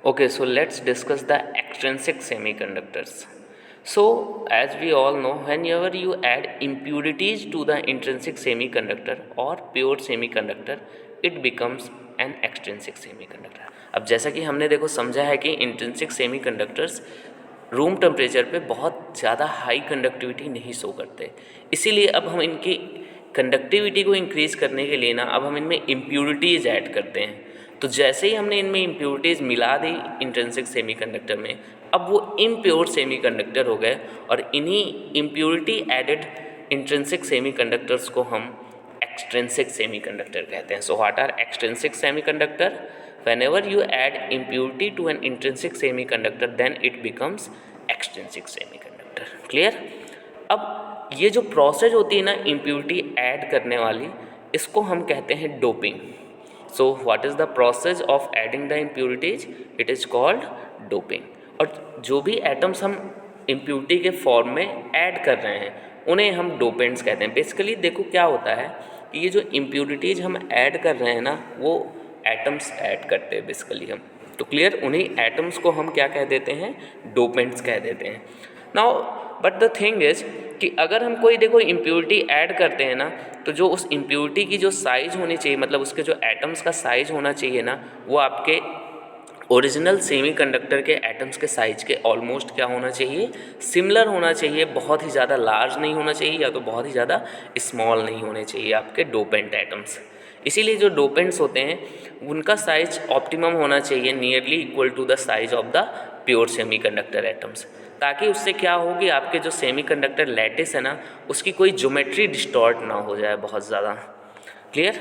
Okay, so let's discuss the extrinsic semiconductors. So, as we all know, whenever you add impurities to the intrinsic semiconductor or pure semiconductor, it becomes an extrinsic semiconductor. अब जैसा कि हमने देखो समझा है कि intrinsic semiconductors room temperature पे बहुत ज़्यादा हाई कंडक्टिविटी नहीं शो करते, इसीलिए अब हम इनकी कंडक्टिविटी को इंक्रीज़ करने के लिए ना अब हम इनमें इम्प्यूरिटीज़ ऐड करते हैं। तो जैसे ही हमने इनमें इम्प्यूरिटीज़ मिला दी इंट्रिंसिक सेमीकंडक्टर में, अब वो इम्प्योर सेमीकंडक्टर हो गए और इन्हीं इम्प्यूरिटी एडेड इंट्रिंसिक सेमीकंडक्टर्स को हम एक्सट्रिंसिक सेमीकंडक्टर कहते हैं। So what are extrinsic semiconductor? Whenever you add impurity to an intrinsic semiconductor, then it becomes extrinsic semiconductor. Clear? अब ये जो प्रोसेस होती है ना इम्प्यूरिटी ऐड करने वाली, इसको हम कहते हैं doping. So what is the process of adding the impurities? It is called doping. और जो भी एटम्स हम इम्प्यूरिटी के फॉर्म में ऐड कर रहे हैं उन्हें हम डोपेंट्स कहते हैं। बेसिकली देखो क्या होता है कि ये जो इम्प्यूरिटीज हम ऐड कर रहे हैं ना वो एटम्स ऐड करते हैं बेसिकली हम। तो क्लियर, उन्हीं एटम्स को हम क्या कह देते हैं? डोपेंट्स कह देते हैं। Now but the thing is कि अगर हम कोई देखो इम्प्यूरिटी ऐड करते हैं ना, तो जो उस इम्प्यूरिटी की जो साइज़ होनी चाहिए, मतलब उसके जो एटम्स का साइज़ होना चाहिए ना, वो आपके ओरिजिनल सेमीकंडक्टर के एटम्स के साइज के ऑलमोस्ट क्या होना चाहिए? सिमिलर होना चाहिए। बहुत ही ज़्यादा लार्ज नहीं होना चाहिए या तो बहुत ही ज़्यादा स्मॉल नहीं होने चाहिए आपके डोपेंट एटम्स। इसीलिए जो डोपेंट्स होते हैं उनका साइज ऑप्टिमम होना चाहिए nearly equal to the size of the pure semiconductor atoms, ताकि उससे क्या हो कि आपके जो सेमीकंडक्टर लैटिस है ना उसकी कोई ज्योमेट्री डिस्टॉर्ट ना हो जाए बहुत ज़्यादा। क्लियर?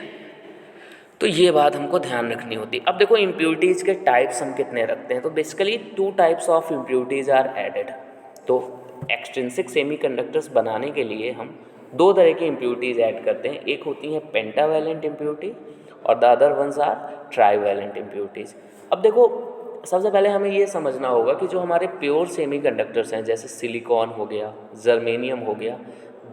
तो ये बात हमको ध्यान रखनी होती है। अब देखो इम्प्यूरिटीज़ के टाइप्स हम कितने रखते हैं, तो basically 2 types of impurities are added. तो एक्सट्रिंसिक सेमीकंडक्टर्स बनाने के लिए हम 2 तरह की इम्प्यूरिटीज़ ऐड करते हैं। एक होती है पेंटावैलेंट इम्प्यूरिटी और the other ones are trivalent impurities. अब देखो सबसे पहले हमें ये समझना होगा कि जो हमारे प्योर सेमीकंडक्टर्स हैं जैसे सिलिकॉन हो गया, जर्मेनियम हो गया,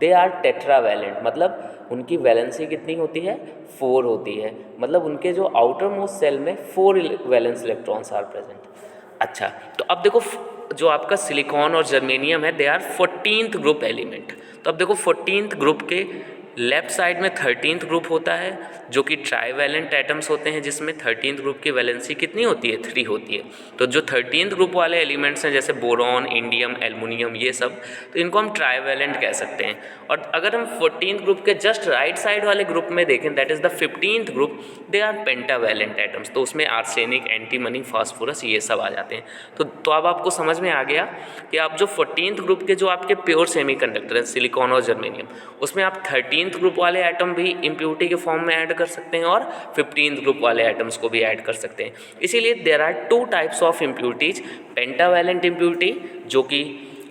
दे आर टेट्रावैलेंट, मतलब उनकी वैलेंसी कितनी होती है? 4 होती है। मतलब उनके जो आउटर मोस्ट सेल में 4 वैलेंस इलेक्ट्रॉन्स आर प्रेजेंट। अच्छा, तो अब देखो जो आपका सिलिकॉन और जर्मेनियम है they are 14th group element. तो अब देखो 14th ग्रुप के लेफ्ट साइड में 13th ग्रुप होता है जो कि ट्राईवैलेंट एटम्स होते हैं, जिसमें 13th ग्रुप की वैलेंसी कितनी होती है? 3 होती है। तो जो 13th ग्रुप वाले एलिमेंट्स हैं जैसे बोरॉन, इंडियम, एल्युमिनियम, ये सब, तो इनको हम ट्राईवैलेंट कह सकते हैं। और अगर हम 14th ग्रुप के जस्ट राइट साइड वाले ग्रुप में देखें, that is the 15th group, they are pentavalent atoms. तो उसमें आर्सेनिक, एंटीमनी, फास्फोरस, ये सब आ जाते हैं। तो अब आपको समझ में आ गया कि आप जो 14th ग्रुप के जो आपके प्योर सेमीकंडक्टर हैं सिलिकॉन और जर्मेनियम, उसमें आप 13th ग्रुप वाले एटम भी इम्प्यूरिटी के फॉर्म में ऐड कर सकते हैं और 15th ग्रुप वाले एटम्स को भी ऐड कर सकते हैं। इसीलिए there are 2 types of impurities, pentavalent impurity जो कि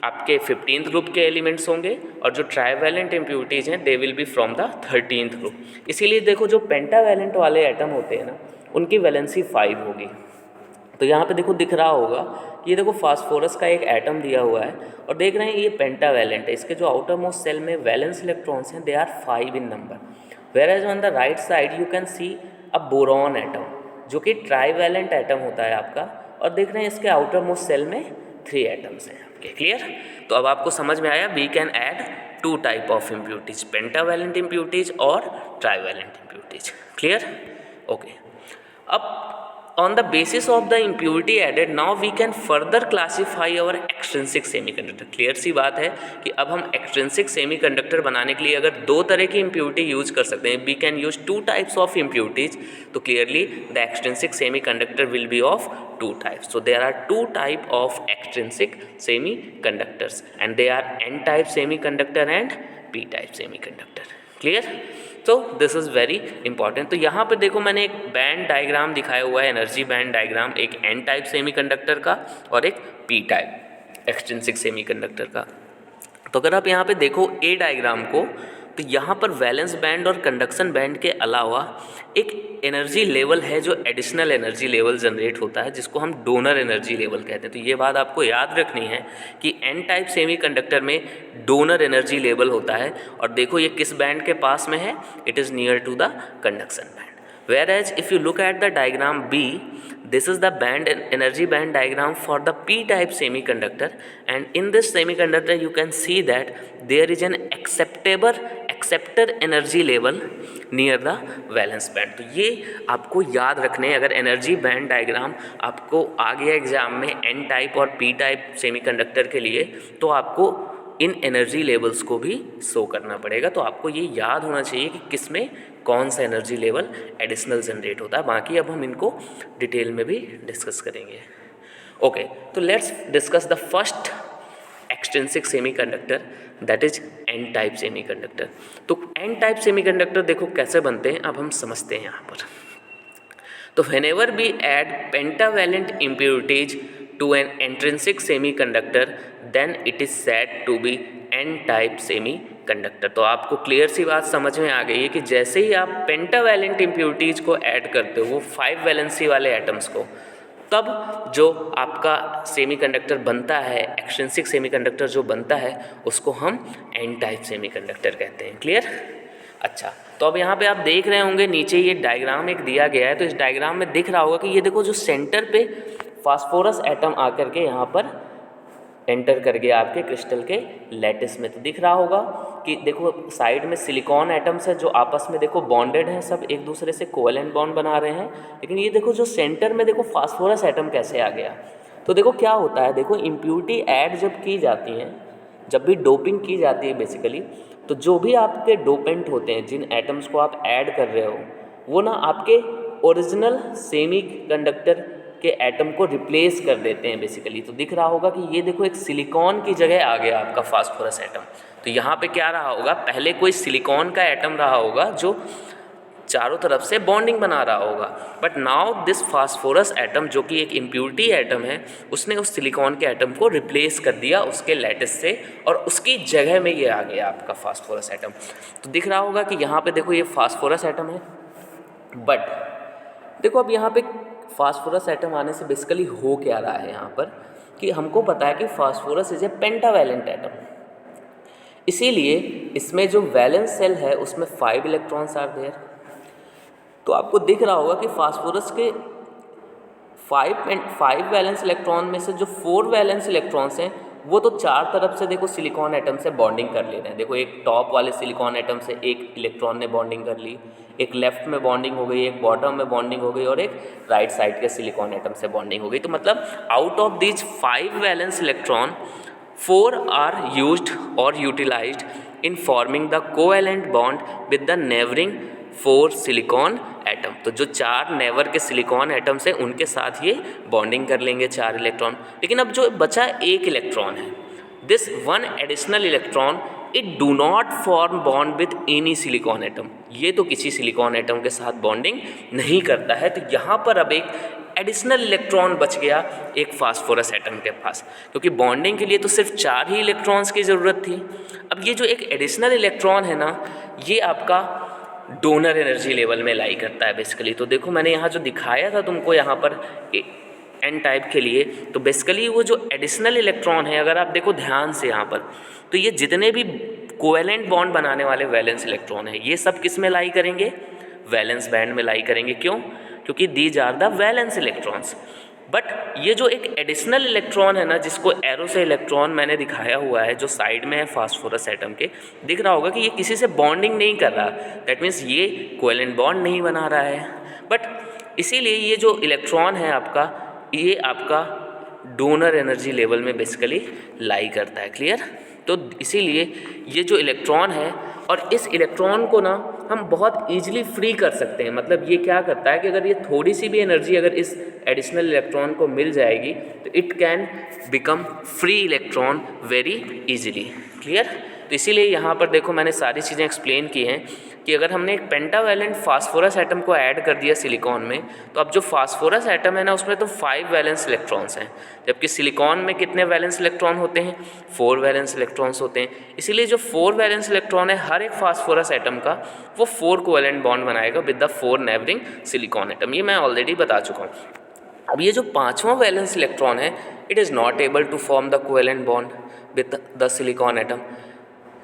आपके 15th ग्रुप के एलिमेंट्स होंगे, और जो ट्राईवैलेंट इम्प्यूरिटीज़ हैं they will be from the 13th group. इसीलिए देखो जो पेंटावैलेंट वाले एटम होते हैं ना उनकी वैलेंसी 5 होगी। तो यहाँ पे देखो दिख रहा होगा ये देखो फास्फोरस का एक एटम दिया हुआ है और देख रहे हैं ये पेंटावैलेंट है। इसके जो आउटर मोस्ट सेल में वैलेंस इलेक्ट्रॉन्स हैं they are 5 in number, whereas on the right side you can see a boron atom जो कि ट्राईवैलेंट एटम होता है आपका, और देख रहे हैं इसके आउटर मोस्ट सेल में 3 एटम्स हैं आपके। क्लियर? तो अब आपको समझ में आया we can add 2 type of impurities, pentavalent impurities और ट्राईवैलेंट इम्प्यूरिटीज। क्लियर? ओके। अब on the basis of the impurity added now we can further classify our extrinsic semiconductor। Clear सी बात है कि अब हम एक्सट्रिंसिक सेमीकंडक्टर बनाने के लिए अगर 2 तरह की इम्प्यूरिटी यूज कर सकते हैं, we can use 2 types of impurities. तो clearly the extrinsic semiconductor will be of 2 types. So there are 2 type of extrinsic semiconductors and they are N type semiconductor and P type semiconductor. Clear? तो this is very important. तो यहाँ पर देखो मैंने एक band diagram दिखाया हुआ है, एनर्जी बैंड डायग्राम, एक एन टाइप सेमीकंडक्टर का और एक पी टाइप एक्सट्रिंसिक सेमीकंडक्टर का। तो अगर आप यहाँ पे देखो ए डायग्राम को, तो यहाँ पर वैलेंस बैंड और कंडक्शन बैंड के अलावा एक एनर्जी लेवल है जो एडिशनल एनर्जी लेवल जनरेट होता है, जिसको हम डोनर एनर्जी लेवल कहते हैं। तो ये बात आपको याद रखनी है कि एन टाइप सेमीकंडक्टर में डोनर एनर्जी लेवल होता है, और देखो ये किस बैंड के पास में है? It is near to the conduction band. whereas if you look at the diagram B, this is the energy band diagram for the p type semiconductor, and in this semiconductor you can see that there is an acceptor energy level near the valence band। तो ये आपको याद रखने, अगर energy band diagram आपको आ गया exam में N type और पी टाइप सेमीकंडक्टर के लिए, तो आपको इन एनर्जी लेवल्स को भी शो करना पड़ेगा। तो आपको ये याद होना चाहिए कि किस में कौन सा एनर्जी लेवल एडिशनल जनरेट होता है। बाकी अब हम इनको डिटेल में भी डिस्कस करेंगे। ओके, तो let's discuss the first extrinsic semiconductor, that is an type semiconductor. तो एन टाइप सेमीकंडक्टर देखो कैसे बनते हैं, अब हम समझते हैं यहाँ पर। तो whenever we add pentavalent impurities to an intrinsic semiconductor, then it is said to be n-type semiconductor। तो आपको क्लियर सी बात समझ में आ गई है कि जैसे ही आप पेंटावैलेंट इम्प्योरिटीज को ऐड करते हो, वो 5 वैलेंसी वाले एटम्स को, तब जो आपका सेमीकंडक्टर बनता है, एक्सट्रिंसिक सेमीकंडक्टर जो बनता है, उसको हम एन टाइप सेमीकंडक्टर कहते हैं। क्लियर? अच्छा, तो अब यहाँ पे आप देख रहे होंगे नीचे ये डायग्राम एक दिया गया है। तो इस डायग्राम में दिख रहा होगा कि ये देखो जो सेंटर पे फास्फोरस एटम आकर के यहाँ पर एंटर कर गया आपके क्रिस्टल के लैटिस में। तो दिख रहा होगा कि देखो साइड में सिलिकॉन एटम्स है जो आपस में देखो बॉन्डेड हैं, सब एक दूसरे से कोवेलेंट बॉन्ड बना रहे हैं। लेकिन ये देखो जो सेंटर में देखो फास्फोरस एटम कैसे आ गया। तो देखो क्या होता है, देखो इम्प्योरिटी ऐड जब की जाती हैं, जब भी डोपिंग की जाती है बेसिकली, तो जो भी आपके डोपेंट होते हैं, जिन एटम्स को आप ऐड कर रहे हो, वो ना आपके ओरिजिनल सेमीकंडक्टर के एटम को रिप्लेस कर देते हैं बेसिकली। तो दिख रहा होगा कि ये देखो एक सिलिकॉन की जगह आ गया आपका फास्फोरस एटम। तो यहाँ पे क्या रहा होगा, पहले कोई सिलिकॉन का एटम रहा होगा जो चारों तरफ से बॉन्डिंग बना रहा होगा, but now this phosphorus atom जो कि एक इम्प्योरिटी एटम है, उसने उस सिलिकॉन के एटम को रिप्लेस कर दिया उसके लैटिस से, और उसकी जगह में ये आ गया आपका फास्फोरस एटम। तो दिख रहा होगा कि यहाँ पे देखो ये फास्फोरस एटम है, बट देखो अब यहाँ पे फास्फोरस एटम आने से बेसिकली हो क्या रहा है यहाँ पर, कि हमको पता है कि phosphorus is a pentavalent atom, इसीलिए इसमें जो वैलेंस सेल है उसमें 5 इलेक्ट्रॉन्स आर देयर। तो आपको दिख रहा होगा कि फास्फोरस के 5 वैलेंस इलेक्ट्रॉन में से जो 4 वैलेंस इलेक्ट्रॉन्स हैं, वो तो 4 तरफ से देखो सिलिकॉन एटम से बॉन्डिंग कर ले रहे हैं। देखो एक टॉप वाले सिलिकॉन एटम से एक इलेक्ट्रॉन ने बॉन्डिंग कर ली, एक लेफ्ट में बॉन्डिंग हो गई, एक बॉटम में बॉन्डिंग हो गई, और एक राइट साइड के सिलिकॉन एटम से बॉन्डिंग हो गई। तो मतलब out of these 5 valence electron 4 are used और utilised in forming the covalent bond with the neighbouring 4 silicon atom. तो जो 4 नेवर के सिलिकॉन एटम्स हैं, उनके साथ ये बॉन्डिंग कर लेंगे 4 इलेक्ट्रॉन। लेकिन अब जो बचा 1 इलेक्ट्रॉन है, this 1 additional electron it do not form bond with any silicon atom. ये तो किसी सिलिकॉन एटम के साथ बॉन्डिंग नहीं करता है। तो यहाँ पर अब एक एडिशनल इलेक्ट्रॉन बच गया एक फास्फोरस एटम के पास, क्योंकि बॉन्डिंग के लिए तो सिर्फ 4 ही इलेक्ट्रॉन्स की ज़रूरत थी। अब ये जो एक एडिशनल इलेक्ट्रॉन है ना, ये आपका डोनर एनर्जी लेवल में लाई करता है बेसिकली। तो देखो मैंने यहाँ जो दिखाया था तुमको यहाँ पर एन टाइप के लिए, तो बेसिकली वो जो एडिशनल इलेक्ट्रॉन है, अगर आप देखो ध्यान से यहाँ पर, तो ये जितने भी कोवेलेंट बॉन्ड बनाने वाले वैलेंस इलेक्ट्रॉन है, ये सब किस में लाई करेंगे, वैलेंस बैंड में लाई करेंगे। क्यों? क्योंकि these are the valence electrons. But ये जो एक एडिशनल इलेक्ट्रॉन है ना, जिसको एरो से इलेक्ट्रॉन मैंने दिखाया हुआ है, जो साइड में है फास्फोरस एटम के, दिख रहा होगा कि ये किसी से बॉन्डिंग नहीं कर रहा। दैट मीन्स ये कोवेलेंट बॉन्ड नहीं बना रहा है। बट इसीलिए ये जो इलेक्ट्रॉन है आपका, ये आपका डोनर एनर्जी लेवल में बेसिकली लाई करता है। क्लियर? तो इसीलिए ये जो इलेक्ट्रॉन है, और इस इलेक्ट्रॉन को ना हम बहुत ईजिली फ्री कर सकते हैं। मतलब ये क्या करता है कि अगर ये थोड़ी सी भी एनर्जी अगर इस एडिशनल इलेक्ट्रॉन को मिल जाएगी, तो it can become free electron very easily. Clear? तो इसीलिए यहाँ पर देखो मैंने सारी चीज़ें एक्सप्लेन की हैं कि अगर हमने एक पेंटावैलेंट फास्फोरस एटम को ऐड कर दिया सिलिकॉन में, तो अब जो फास्फोरस एटम है ना, उसमें तो 5 वैलेंस इलेक्ट्रॉन्स हैं, जबकि सिलिकॉन में कितने वैलेंस इलेक्ट्रॉन होते हैं, 4 वैलेंस इलेक्ट्रॉन्स होते हैं। इसीलिए जो 4 वैलेंस इलेक्ट्रॉन है, हर एक फास्फोरस एटम का वो 4 कोवेलेंट बॉन्ड बनाएगा with the 4 neighbouring silicon atom. ये मैं ऑलरेडी बता चुका हूँ। अब ये जो 5वां वैलेंस इलेक्ट्रॉन है, it is not able to form the covalent bond with the silicon atom.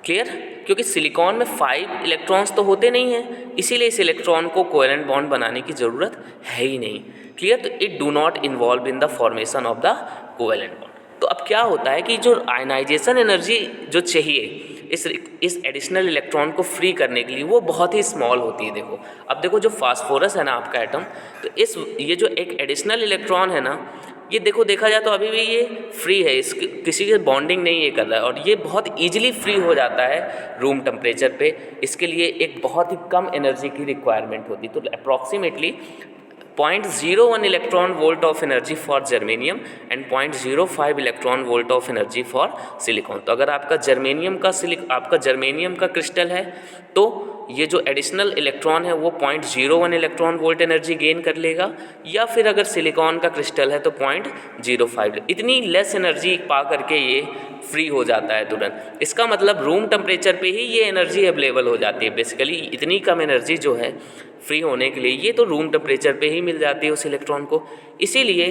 Clear? क्योंकि सिलिकॉन में 5 इलेक्ट्रॉन्स तो होते नहीं हैं, इसीलिए इस इलेक्ट्रॉन को कोवेलेंट बॉन्ड बनाने की ज़रूरत है ही नहीं। क्लियर? तो it do not involve in the formation of the covalent bond. तो अब क्या होता है कि जो आयनाइजेशन एनर्जी जो चाहिए इस एडिशनल इलेक्ट्रॉन को फ्री करने के लिए, वो बहुत ही स्मॉल होती है। देखो, अब देखो जो फास्फोरस है ना आपका एटम, तो ये जो एक एडिशनल इलेक्ट्रॉन है ना, ये देखो देखा जाए तो अभी भी ये फ्री है, इसकी किसी के बॉन्डिंग नहीं ये कर रहा है, और ये बहुत ईजिली फ्री हो जाता है रूम टेम्परेचर पे। इसके लिए एक बहुत ही कम एनर्जी की रिक्वायरमेंट होती है। तो approximately 0.01 electron volt of energy for germanium and 0.05 electron volt of energy for silicon. तो अगर आपका जर्मेनियम का क्रिस्टल है तो ये जो एडिशनल इलेक्ट्रॉन है वो 0.01 इलेक्ट्रॉन वोल्ट एनर्जी गेन कर लेगा, या फिर अगर सिलिकॉन का क्रिस्टल है तो 0.05। इतनी लेस एनर्जी पा करके ये फ्री हो जाता है तुरंत। इसका मतलब रूम टेम्परेचर पे ही ये एनर्जी अवेलेबल हो जाती है। बेसिकली इतनी कम एनर्जी जो है फ्री होने के लिए, ये तो रूम टेम्परेचर पे ही मिल जाती है उस इलेक्ट्रॉन को। इसीलिए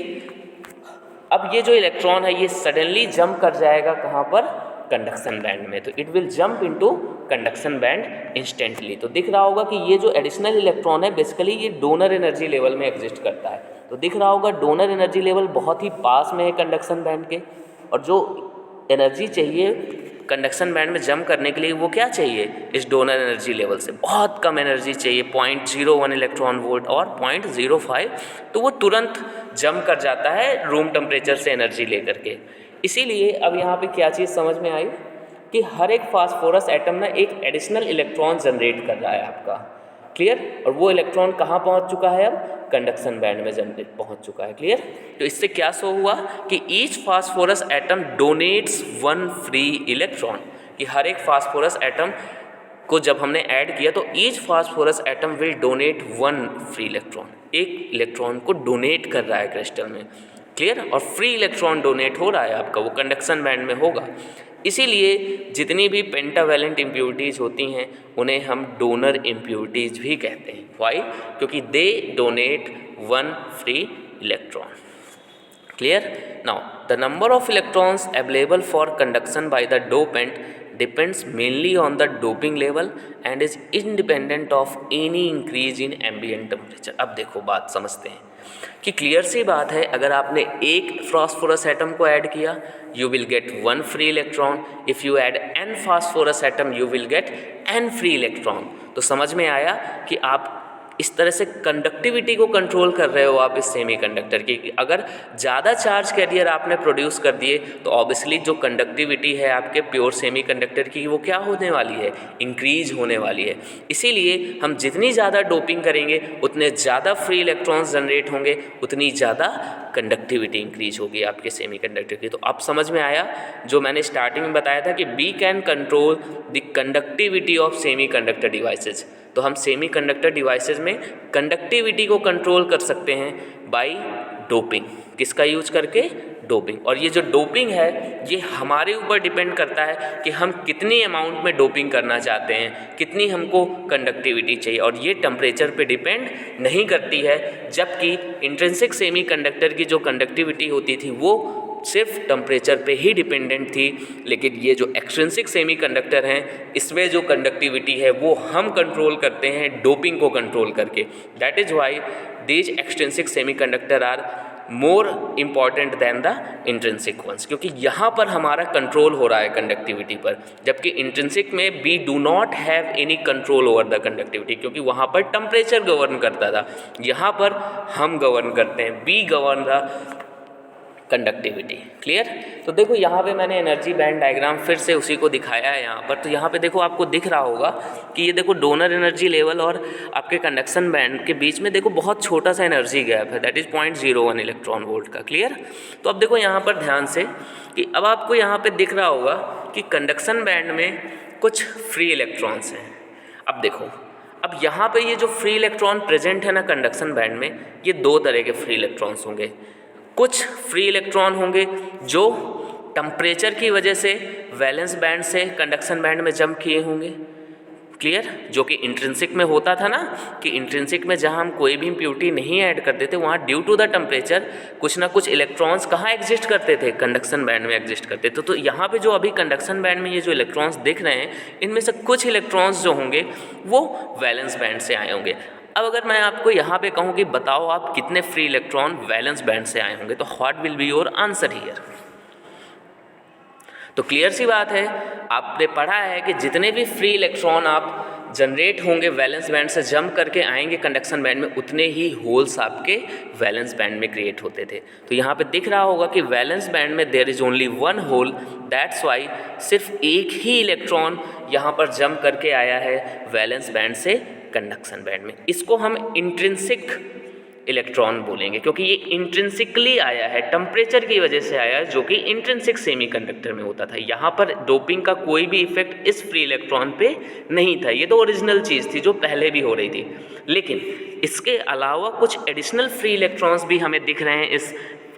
अब ये जो इलेक्ट्रॉन है ये सडनली जंप कर जाएगा कहाँ पर? कंडक्शन बैंड में। तो it will jump into conduction band instantly. तो दिख रहा होगा कि ये जो एडिशनल इलेक्ट्रॉन है बेसिकली ये डोनर एनर्जी लेवल में एग्जिस्ट करता है। तो दिख रहा होगा डोनर एनर्जी लेवल बहुत ही पास में है कंडक्शन बैंड के, और जो एनर्जी चाहिए कंडक्शन बैंड में जंप करने के लिए वो क्या चाहिए? इस डोनर एनर्जी लेवल से बहुत कम एनर्जी चाहिए, 0.01 इलेक्ट्रॉन वोल्ट और 0.05। तो वो तुरंत जंप कर जाता है रूम टेम्परेचर से एनर्जी लेकर के। इसीलिए अब यहाँ पे क्या चीज़ समझ में आई कि हर एक फास्फोरस एटम ना एक एडिशनल इलेक्ट्रॉन जनरेट कर रहा है आपका। क्लियर? और वो इलेक्ट्रॉन कहाँ पहुँच चुका है? अब कंडक्शन बैंड में जनरेट पहुँच चुका है। क्लियर? तो इससे क्या शो हुआ कि each phosphorus atom donates 1 free electron. कि हर एक फास्फोरस एटम को जब हमने ऐड किया तो each phosphorus atom will donate 1 free electron. एक इलेक्ट्रॉन को डोनेट कर रहा है क्रिस्टल में। क्लियर? और फ्री इलेक्ट्रॉन डोनेट हो रहा है आपका, वो कंडक्शन बैंड में होगा। इसीलिए जितनी भी पेंटावैलेंट इम्प्योरिटीज़ होती हैं उन्हें हम डोनर इम्प्योरिटीज़ भी कहते हैं। वाई? क्योंकि they donate 1 free electron. Clear? Now the number of electrons available for conduction by the dopant depends mainly on the doping level and is independent of any increase in ambient temperature। अब देखो बात समझते हैं कि clear सी बात है, अगर आपने एक फास्फोरस एटम को ऐड किया you will get 1 free electron. If you add n phosphorus atom you will get n free electron. तो समझ में आया कि आप इस तरह से कंडक्टिविटी को कंट्रोल कर रहे हो आप इस सेमीकंडक्टर की। अगर ज़्यादा चार्ज कैरियर आपने प्रोड्यूस कर दिए तो ऑब्वियसली जो कंडक्टिविटी है आपके प्योर सेमीकंडक्टर की वो क्या होने वाली है? इंक्रीज होने वाली है। इसीलिए हम जितनी ज़्यादा डोपिंग करेंगे उतने ज़्यादा फ्री इलेक्ट्रॉन्स जनरेट होंगे, उतनी ज़्यादा कंडक्टिविटी इंक्रीज होगी आपके सेमीकंडक्टर की। तो अब समझ में आया जो मैंने स्टार्टिंग में बताया था कि we can control the conductivity of semiconductor devices. तो हम सेमीकंडक्टर डिवाइसेज में कंडक्टिविटी को कंट्रोल कर सकते हैं बाय डोपिंग। किसका यूज करके? डोपिंग। और ये जो डोपिंग है ये हमारे ऊपर डिपेंड करता है कि हम कितनी अमाउंट में डोपिंग करना चाहते हैं, कितनी हमको कंडक्टिविटी चाहिए, और ये टेम्परेचर पे डिपेंड नहीं करती है। जबकि इंट्रिंसिक सेमीकंडक्टर की जो कंडक्टिविटी होती थी वो सिर्फ टेम्परेचर पे ही डिपेंडेंट थी, लेकिन ये जो एक्सट्रिंसिक सेमीकंडक्टर हैं इसमें जो कंडक्टिविटी है वो हम कंट्रोल करते हैं डोपिंग को कंट्रोल करके। That is why these extrinsic semiconductor are more important than the intrinsic ones, क्योंकि यहाँ पर हमारा कंट्रोल हो रहा है कंडक्टिविटी पर। जबकि इंट्रिंसिक में we do not have any control over the conductivity, क्योंकि वहाँ पर टेम्परेचर गवर्न करता था। यहाँ पर हम गवर्न करते हैं, we govern the conductivity. Clear? तो देखो यहाँ पे मैंने एनर्जी बैंड डायग्राम फिर से उसी को दिखाया है यहाँ पर। तो यहाँ पे देखो आपको दिख रहा होगा कि ये देखो डोनर एनर्जी लेवल और आपके कंडक्शन बैंड के बीच में देखो बहुत छोटा सा एनर्जी गैप है, दैट इज़ 0.01 इलेक्ट्रॉन वोल्ट का। क्लियर? तो अब देखो यहाँ पर ध्यान से कि अब आपको यहाँ पर दिख रहा होगा कि कंडक्शन बैंड में कुछ फ्री इलेक्ट्रॉन्स हैं। अब देखो अब यहाँ पर ये जो फ्री इलेक्ट्रॉन प्रेजेंट है ना कंडक्शन बैंड में, ये 2 तरह के फ्री इलेक्ट्रॉन्स होंगे। कुछ फ्री इलेक्ट्रॉन होंगे जो टेम्परेचर की वजह से वैलेंस बैंड से कंडक्शन बैंड में जंप किए होंगे। क्लियर, जो कि इंट्रिंसिक में होता था ना, कि इंट्रिंसिक में जहाँ हम कोई भी इम्प्योरिटी नहीं ऐड करते थे वहाँ ड्यू टू द टेम्परेचर कुछ ना कुछ इलेक्ट्रॉन्स कहाँ एग्जिस्ट करते थे, कंडक्शन बैंड में एग्जिस्ट करते थे। तो यहाँ पे जो अभी कंडक्शन बैंड में ये जो इलेक्ट्रॉन्स दिख रहे हैं इनमें से कुछ इलेक्ट्रॉन्स जो होंगे वो वैलेंस बैंड से आए होंगे। अब अगर मैं आपको यहाँ पे कहूँ कि बताओ आप कितने फ्री इलेक्ट्रॉन वैलेंस बैंड से आए होंगे, तो what will be your answer here. तो क्लियर सी बात है, आपने पढ़ा है कि जितने भी फ्री इलेक्ट्रॉन आप जनरेट होंगे वैलेंस बैंड से जंप करके आएंगे कंडक्शन बैंड में, उतने ही होल्स आपके वैलेंस बैंड में क्रिएट होते थे। तो यहाँ पे दिख रहा होगा कि वैलेंस बैंड में there is only one hole, that's why सिर्फ एक ही इलेक्ट्रॉन यहाँ पर जंप करके आया है वैलेंस बैंड से कंडक्शन बैंड में। इसको हम इंट्रिंसिक इलेक्ट्रॉन बोलेंगे क्योंकि ये इंट्रिंसिकली आया है, टेम्परेचर की वजह से आया है, जो कि इंट्रिंसिक सेमीकंडक्टर में होता था। यहाँ पर डोपिंग का कोई भी इफेक्ट इस फ्री इलेक्ट्रॉन पे नहीं था, ये तो ओरिजिनल चीज़ थी जो पहले भी हो रही थी। लेकिन इसके अलावा कुछ एडिशनल फ्री इलेक्ट्रॉन्स भी हमें दिख रहे हैं इस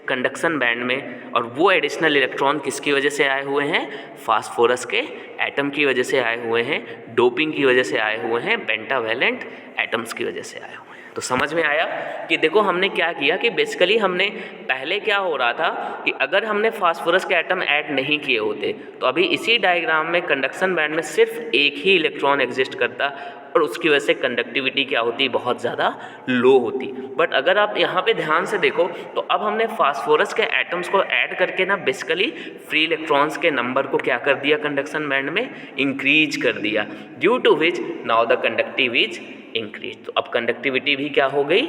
कंडक्शन बैंड में, और वो एडिशनल इलेक्ट्रॉन किसकी वजह से आए हुए हैं, फास्फोरस के एटम की वजह से आए हुए हैं, डोपिंग की वजह से आए हुए हैं, पेंटावैलेंट एटम्स की वजह से आए हुए हैं। तो समझ में आया कि देखो हमने क्या किया कि बेसिकली हमने पहले क्या हो रहा था कि अगर हमने फास्फोरस के एटम ऐड नहीं किए होते तो अभी इसी डायग्राम में कंडक्शन बैंड में सिर्फ एक ही इलेक्ट्रॉन एग्जिस्ट करता और उसकी वजह से कंडक्टिविटी क्या होती, बहुत ज़्यादा लो होती। बट अगर आप यहाँ पे ध्यान से देखो तो अब हमने फास्फोरस के एटम्स को ऐड करके ना बेसिकली फ्री इलेक्ट्रॉन्स के नंबर को क्या कर दिया, कंडक्शन बैंड में इंक्रीज कर दिया, due to which now the conductive is increase. तो अब कंडक्टिविटी भी क्या हो गई,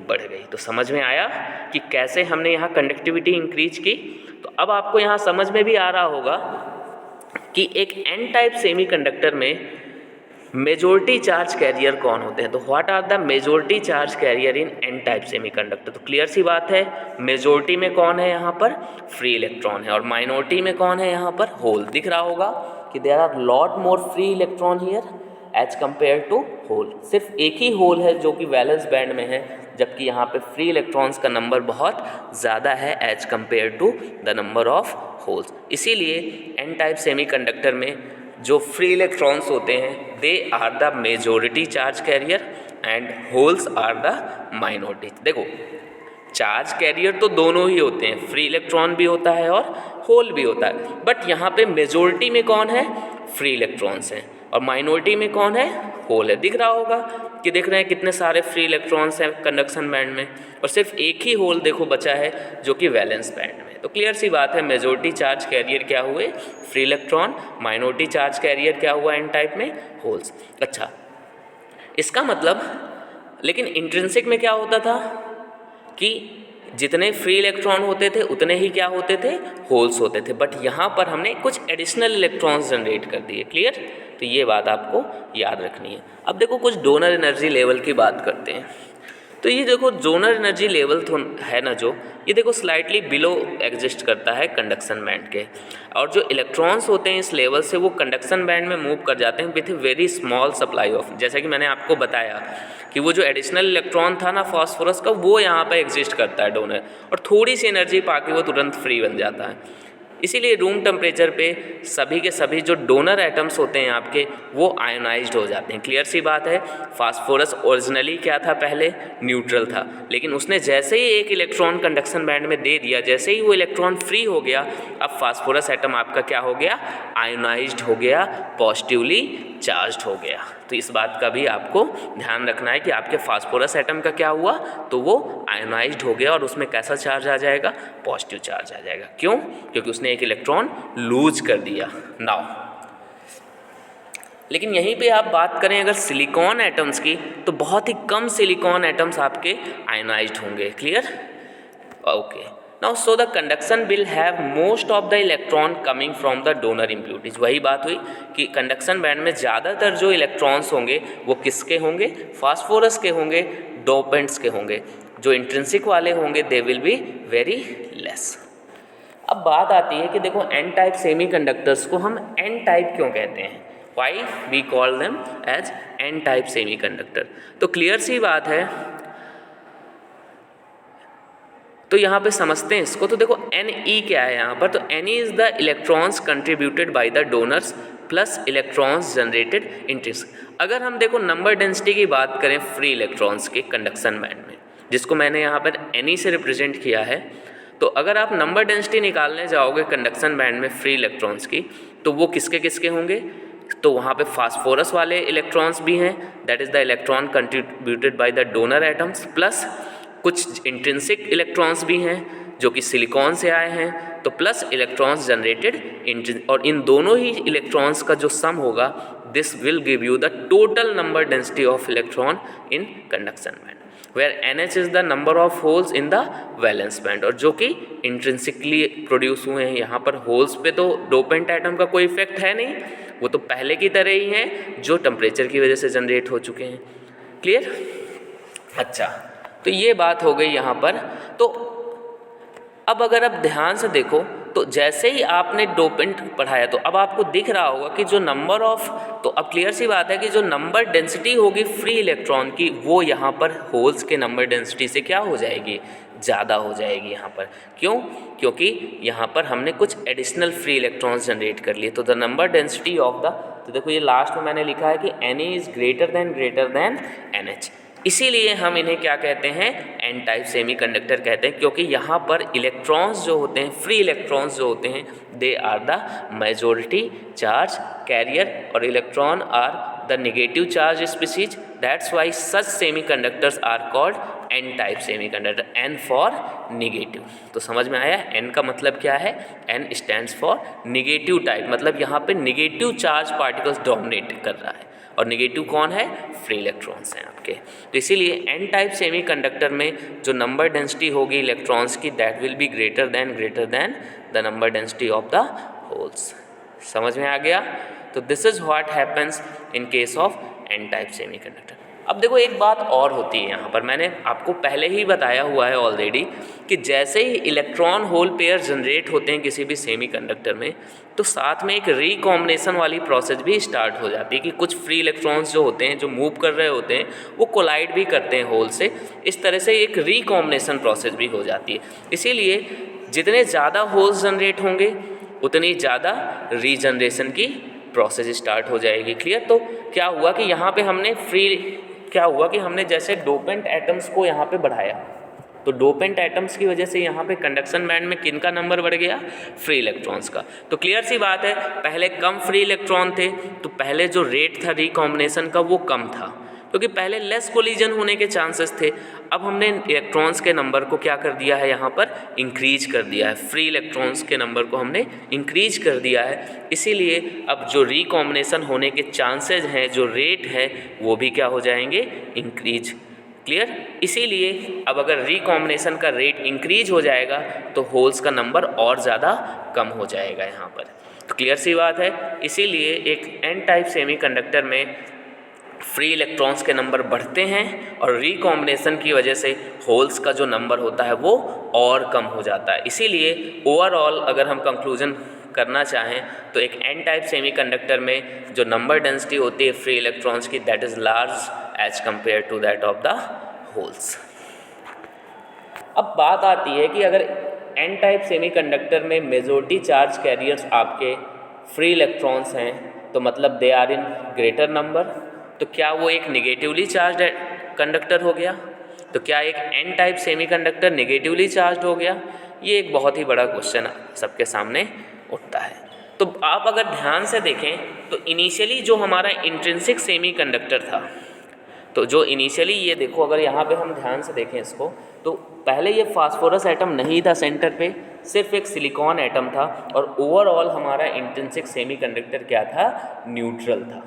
बढ़ गई। तो समझ में आया कि कैसे हमने यहाँ कंडक्टिविटी इंक्रीज की। तो अब आपको यहाँ समझ में भी आ रहा होगा कि एक एन टाइप सेमीकंडक्टर में मेजॉरिटी चार्ज कैरियर कौन होते हैं। तो what are the majority charge carrier in N type semiconductor. तो क्लियर सी बात है, मेजॉरिटी में कौन है, यहाँ पर फ्री इलेक्ट्रॉन है, और माइनॉरिटी में कौन है, यहाँ पर होल। दिख रहा होगा कि there are lot more free electron here as compare to hole. सिर्फ एक ही होल है जो कि वैलेंस बैंड में है, जबकि यहाँ पे फ्री इलेक्ट्रॉन्स का नंबर बहुत ज़्यादा है as compare to the number of holes. इसीलिए एन टाइप सेमीकंडक्टर में जो फ्री इलेक्ट्रॉन्स होते हैं they are the majority charge carrier and holes are the minority. देखो चार्ज कैरियर तो दोनों ही होते हैं, फ्री इलेक्ट्रॉन भी होता है और होल भी होता है, बट यहाँ पे मेजॉरिटी में कौन है, फ्री इलेक्ट्रॉन्स हैं, और माइनॉरिटी में कौन है, होल है। दिख रहा होगा कि देख रहे हैं कितने सारे फ्री इलेक्ट्रॉन्स हैं कंडक्शन बैंड में, और सिर्फ एक ही होल देखो बचा है जो कि वैलेंस बैंड में। तो क्लियर सी बात है, मेजॉरिटी चार्ज कैरियर क्या हुए, free electron, minority charge career क्या हुआ एन टाइप में, होल्स। अच्छा, इसका मतलब लेकिन इंट्रिंसिक में क्या होता था कि जितने फ्री इलेक्ट्रॉन होते थे उतने ही क्या होते थे, होल्स होते थे, बट यहाँ पर हमने कुछ एडिशनल इलेक्ट्रॉन्स जनरेट कर दिए। क्लियर, तो ये बात आपको याद रखनी है। अब देखो कुछ डोनर एनर्जी लेवल की बात करते हैं। तो ये देखो डोनर एनर्जी लेवल तो है ना, जो ये देखो स्लाइटली बिलो एग्जिस्ट करता है कंडक्शन बैंड के, और जो इलेक्ट्रॉन्स होते हैं इस लेवल से वो कंडक्शन बैंड में मूव कर जाते हैं with a very small supply of, जैसा कि मैंने आपको बताया कि वो जो एडिशनल इलेक्ट्रॉन था ना फास्फोरस का, वो यहाँ पर एग्जिस्ट करता है डोनर, और थोड़ी सी एनर्जी पाके वो तुरंत फ्री बन जाता है। इसीलिए रूम टेम्परेचर पे सभी के सभी जो डोनर एटम्स होते हैं आपके वो आयोनाइज्ड हो जाते हैं। क्लियर सी बात है, फास्फोरस ओरिजिनली क्या था, पहले न्यूट्रल था, लेकिन उसने जैसे ही एक इलेक्ट्रॉन कंडक्शन बैंड में दे दिया, जैसे ही वो इलेक्ट्रॉन फ्री हो गया, अब फास्फोरस एटम आपका क्या हो गया, आयोनाइज्ड हो गया, पॉजिटिवली चार्ज्ड हो गया। तो इस बात का भी आपको ध्यान रखना है कि आपके फास्फोरस एटम का क्या हुआ, तो वो आयोनाइज्ड हो गया और उसमें कैसा चार्ज आ जाएगा, पॉजिटिव चार्ज आ जाएगा। क्यों, क्योंकि उसने एक इलेक्ट्रॉन लूज कर दिया। नाउ लेकिन यहीं पे आप बात करें अगर सिलिकॉन एटम्स की, तो बहुत ही कम सिलिकॉन एटम्स आपके आयोनाइज्ड होंगे। Clear, okay. Now so the conduction will have most of the electron coming from the donor impurities. वही बात हुई कि कंडक्शन बैंड में ज़्यादातर जो इलेक्ट्रॉन्स होंगे वो किसके होंगे, फास्फोरस के होंगे, डोपेंट्स के होंगे। जो इंट्रिंसिक वाले होंगे they will be very less. अब बात आती है कि देखो एन टाइप सेमीकंडक्टर्स को हम एन टाइप क्यों कहते हैं, why we call them as N type semiconductor. तो क्लियर सी बात है, तो यहाँ पे समझते हैं इसको। तो देखो Ne क्या है यहाँ पर, तो Ne is the electrons contributed by the donors plus electrons generated intrinsic. अगर हम देखो नंबर डेंसिटी की बात करें फ्री इलेक्ट्रॉन्स के कंडक्शन बैंड में, जिसको मैंने यहाँ पर Ne से रिप्रेजेंट किया है, तो अगर आप नंबर डेंसिटी निकालने जाओगे कंडक्शन बैंड में फ्री इलेक्ट्रॉन्स की, तो वो किसके किसके होंगे, तो वहाँ पे फास्फोरस वाले इलेक्ट्रॉन्स भी हैं, that is the electron contributed by the donor atoms, plus कुछ इंट्रिंसिक इलेक्ट्रॉन्स भी हैं जो कि सिलिकॉन से आए हैं, तो प्लस इलेक्ट्रॉन्स जनरेटेड और इन दोनों ही इलेक्ट्रॉन्स का जो सम होगा, this will give you the total number density of electron in conduction band, where NH is the number of holes in the valence band, और जो कि इंट्रिंसिकली प्रोड्यूस हुए हैं। यहाँ पर होल्स पे तो डोपेंट एटम का कोई इफेक्ट है नहीं, वो तो पहले की तरह ही हैं जो टेम्परेचर की वजह से जनरेट हो चुके हैं। क्लियर? अच्छा, तो ये बात हो गई यहाँ पर। तो अब अगर आप ध्यान से देखो, तो जैसे ही आपने डोपेंट पढ़ाया तो अब आपको दिख रहा होगा कि जो नंबर ऑफ, तो अब क्लियर सी बात है कि जो नंबर डेंसिटी होगी फ्री इलेक्ट्रॉन की, वो यहाँ पर होल्स के नंबर डेंसिटी से क्या हो जाएगी, ज़्यादा हो जाएगी यहाँ पर। क्यों? क्योंकि यहाँ पर हमने कुछ एडिशनल फ्री इलेक्ट्रॉन्स जनरेट कर लिए। तो the number density of the, तो देखो ये लास्ट में मैंने लिखा है कि Ne is greater than NH, इसीलिए हम इन्हें क्या कहते हैं, एन टाइप सेमीकंडक्टर कहते हैं, क्योंकि यहाँ पर इलेक्ट्रॉन्स जो होते हैं, फ्री इलेक्ट्रॉन्स जो होते हैं, they are the majority charge carrier और electron are the negative charge species, that's why such semiconductors are called N type semiconductor, N for negative. तो समझ में आया, एन का मतलब क्या है, N stands for negative type, मतलब यहाँ पे निगेटिव चार्ज पार्टिकल्स डोमिनेट कर रहा है, और निगेटिव कौन है, फ्री इलेक्ट्रॉन्स हैं आपके। तो इसीलिए एन टाइप सेमीकंडक्टर में जो नंबर डेंसिटी होगी इलेक्ट्रॉन्स की, that will be greater than the number density of the holes. समझ में आ गया? तो this is what happens in case of N type semiconductor. अब देखो एक बात और होती है यहाँ पर, मैंने आपको पहले ही बताया हुआ है ऑलरेडी कि जैसे ही इलेक्ट्रॉन होल पेयर जनरेट होते हैं किसी भी सेमीकंडक्टर में, तो साथ में एक रिकॉम्बिनेशन वाली प्रोसेस भी स्टार्ट हो जाती है कि कुछ फ्री इलेक्ट्रॉन्स जो होते हैं, जो मूव कर रहे होते हैं, वो कोलाइड भी करते हैं होल से। इस तरह से एक रिकॉम्बिनेशन प्रोसेस भी हो जाती है। इसीलिए जितने ज़्यादा होल्स जनरेट होंगे उतनी ज़्यादा रीजनरेशन की प्रोसेस स्टार्ट हो जाएगी। क्लियर? तो क्या हुआ कि यहाँ पे हमने जैसे डोपेंट एटम्स को यहाँ पे बढ़ाया, तो डोपेंट एटम्स की वजह से यहाँ पे कंडक्शन बैंड में किन का नंबर बढ़ गया, फ्री इलेक्ट्रॉन्स का। तो क्लियर सी बात है, पहले कम फ्री इलेक्ट्रॉन थे, तो पहले जो रेट था रिकॉम्बिनेशन का वो कम था, क्योंकि पहले लेस कोलिजन होने के चांसेस थे। अब हमने इलेक्ट्रॉन्स के नंबर को क्या कर दिया है, यहाँ पर इंक्रीज कर दिया है, फ्री इलेक्ट्रॉन्स के नंबर को हमने इंक्रीज कर दिया है। इसीलिए अब जो रिकॉम्बिनेशन होने के चांसेस हैं, जो रेट है, वो भी क्या हो जाएंगे, इंक्रीज। क्लियर? इसीलिए अब अगर रिकॉम्बिनेशन का रेट इंक्रीज हो जाएगा तो होल्स का नंबर और ज़्यादा कम हो जाएगा यहाँ पर। तो क्लियर सी बात है, इसीलिए एक एन टाइप सेमीकंडक्टर में फ्री इलेक्ट्रॉन्स के नंबर बढ़ते हैं और रिकॉम्बिनेशन की वजह से होल्स का जो नंबर होता है वो और कम हो जाता है। इसीलिए ओवरऑल अगर हम कंक्लूजन करना चाहें तो एक एन टाइप सेमीकंडक्टर में जो नंबर डेंसिटी होती है फ्री इलेक्ट्रॉन्स की, that is large as compare to that of the holes. अब बात आती है कि अगर एन टाइप सेमीकंडक्टर में मेजॉरिटी चार्ज कैरियर्स आपके फ्री इलेक्ट्रॉन्स हैं, तो मतलब they are in greater number, तो क्या वो एक निगेटिवली चार्ज कंडक्टर हो गया? तो क्या एक N type semiconductor negatively charge हो गया? ये एक बहुत ही बड़ा क्वेश्चन सबके सामने उठता है। तो आप अगर ध्यान से देखें तो इनिशियली जो हमारा इंट्रिंसिक सेमीकंडक्टर था, तो जो इनिशियली ये देखो, अगर यहाँ पे हम ध्यान से देखें इसको, तो पहले ये फास्फोरस एटम नहीं था सेंटर पे, सिर्फ एक सिलिकॉन एटम था, और ओवरऑल हमारा इंट्रिंसिक सेमीकंडक्टर क्या था, न्यूट्रल था।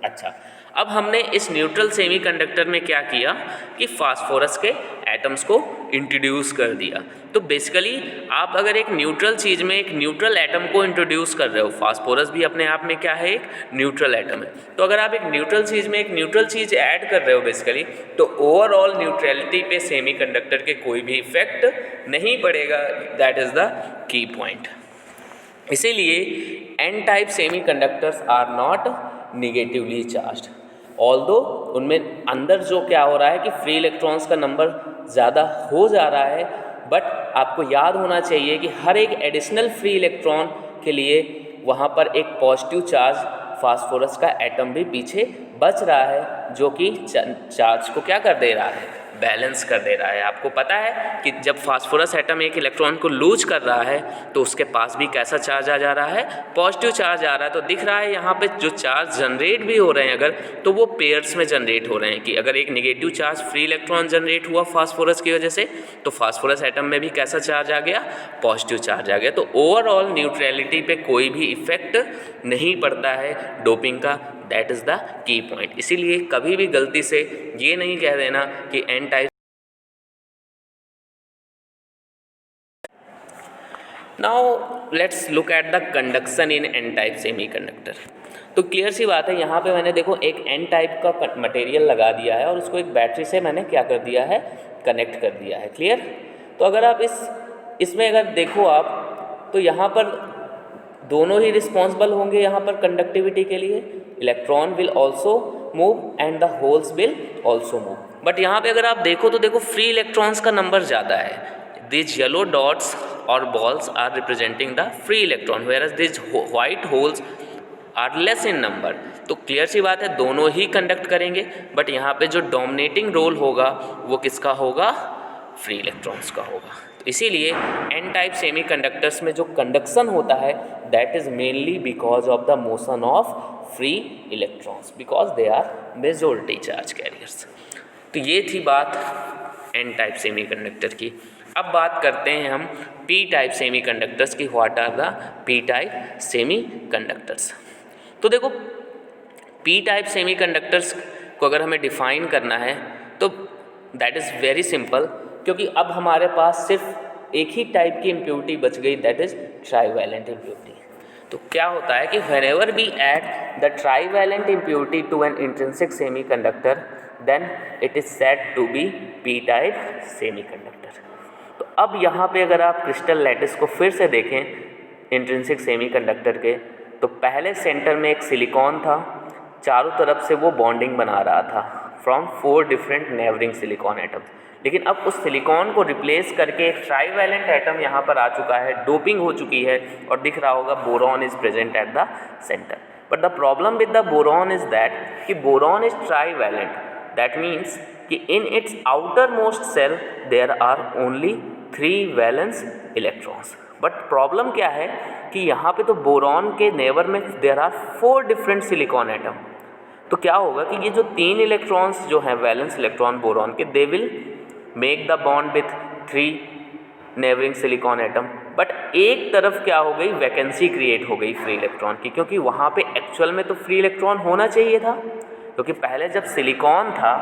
अच्छा, अब हमने इस न्यूट्रल सेमीकंडक्टर में क्या किया कि फास्फोरस के एटम्स को इंट्रोड्यूस कर दिया। तो बेसिकली आप अगर एक न्यूट्रल चीज़ में एक न्यूट्रल एटम को इंट्रोड्यूस कर रहे हो, फास्फोरस भी अपने आप में क्या है, एक न्यूट्रल एटम है, तो अगर आप एक न्यूट्रल चीज़ में एक न्यूट्रल चीज़ ऐड कर रहे हो बेसिकली, तो ओवरऑल न्यूट्रलिटी पे सेमीकंडक्टर के कोई भी इफेक्ट नहीं पड़ेगा। That is the key point. इसीलिए N type semiconductors are not negatively charged, although उनमें अंदर जो क्या हो रहा है कि फ्री इलेक्ट्रॉन्स का नंबर ज़्यादा हो जा रहा है, बट आपको याद होना चाहिए कि हर एक एडिशनल फ्री इलेक्ट्रॉन के लिए वहाँ पर एक पॉजिटिव चार्ज फास्फोरस का एटम भी पीछे बच रहा है, जो कि चार्ज को क्या कर दे रहा है, बैलेंस कर दे रहा है। आपको पता है कि जब फास्फोरस एटम एक इलेक्ट्रॉन को लूज कर रहा है तो उसके पास भी कैसा चार्ज आ जा रहा है, पॉजिटिव चार्ज आ रहा है। तो दिख रहा है यहाँ पे जो चार्ज जनरेट भी हो रहे हैं अगर, तो वो पेयर्स में जनरेट हो रहे हैं कि अगर एक negative charge free electron generate हुआ फास्फोरस की वजह से, तो फास्फोरस एटम में भी कैसा चार्ज आ गया, पॉजिटिव चार्ज आ गया। तो ओवरऑल न्यूट्रलिटी पे कोई भी इफेक्ट नहीं पड़ता है डोपिंग का। That is the key point. इसीलिए कभी भी गलती से ये नहीं कह देना कि N type. Now let's look at the conduction in N type semiconductor. तो क्लियर सी बात है, यहाँ पे मैंने देखो एक एन टाइप का मटेरियल लगा दिया है और उसको एक बैटरी से मैंने क्या कर दिया है, कनेक्ट कर दिया है। क्लियर। तो अगर आप इसमें अगर देखो आप, तो यहाँ पर दोनों ही रिस्पॉन्सिबल होंगे यहाँ पर कंडक्टिविटी के लिए। Electron will also move and the holes will also move. But यहाँ पे अगर आप देखो तो देखो फ्री इलेक्ट्रॉन्स का नंबर ज़्यादा है। These yellow dots or balls are representing the free electron, whereas these white holes are less in number। तो क्लियर सी बात है दोनों ही कंडक्ट करेंगे, बट यहाँ पे जो डोमिनेटिंग रोल होगा वो किसका होगा, फ्री इलेक्ट्रॉन्स का होगा। तो इसीलिए एन टाइप सेमीकंडक्टर्स में जो कंडक्शन होता है that is mainly because of the motion of free electrons, because they are majority charge carriers. तो ये थी बात एन टाइप सेमीकंडक्टर की। अब बात करते हैं हम पी टाइप सेमीकंडक्टर्स की। What are the P type semiconductors. तो देखो पी टाइप सेमीकंडक्टर्स को अगर हमें डिफाइन करना है तो दैट इज़ वेरी सिंपल, क्योंकि अब हमारे पास सिर्फ एक ही टाइप की इम्प्योरिटी बच गई, दैट इज़ ट्राईवैलेंट इम्प्योरिटी। तो क्या होता है कि whenever we add the trivalent impurity to an intrinsic semiconductor then it is said to be P type semiconductor. तो अब यहाँ पे अगर आप क्रिस्टल लैटिस को फिर से देखें इंट्रिंसिक सेमीकंडक्टर के, तो पहले सेंटर में एक सिलिकॉन था, चारों तरफ से वो बॉन्डिंग बना रहा था from 4 different neighbouring silicon atoms. लेकिन अब उस सिलिकॉन को रिप्लेस करके एक ट्राईवैलेंट एटम यहाँ पर आ चुका है, डोपिंग हो चुकी है और दिख रहा होगा boron is present at the centre. But the problem with the boron is that कि boron is trivalent, that means कि in its outermost shell there are only 3 valence electrons. But problem क्या है कि यहाँ पे तो boron के neighbour में there are 4 different silicon atom. तो क्या होगा कि ये जो 3 इलेक्ट्रॉन्स जो हैं वैलेंस इलेक्ट्रॉन बोरॉन के, they will make the bond with 3 neighbouring silicon atom. But एक तरफ क्या हो गई, वैकेंसी क्रिएट हो गई फ्री इलेक्ट्रॉन की, क्योंकि वहाँ पे एक्चुअल में तो फ्री इलेक्ट्रॉन होना चाहिए था, क्योंकि पहले जब सिलिकॉन था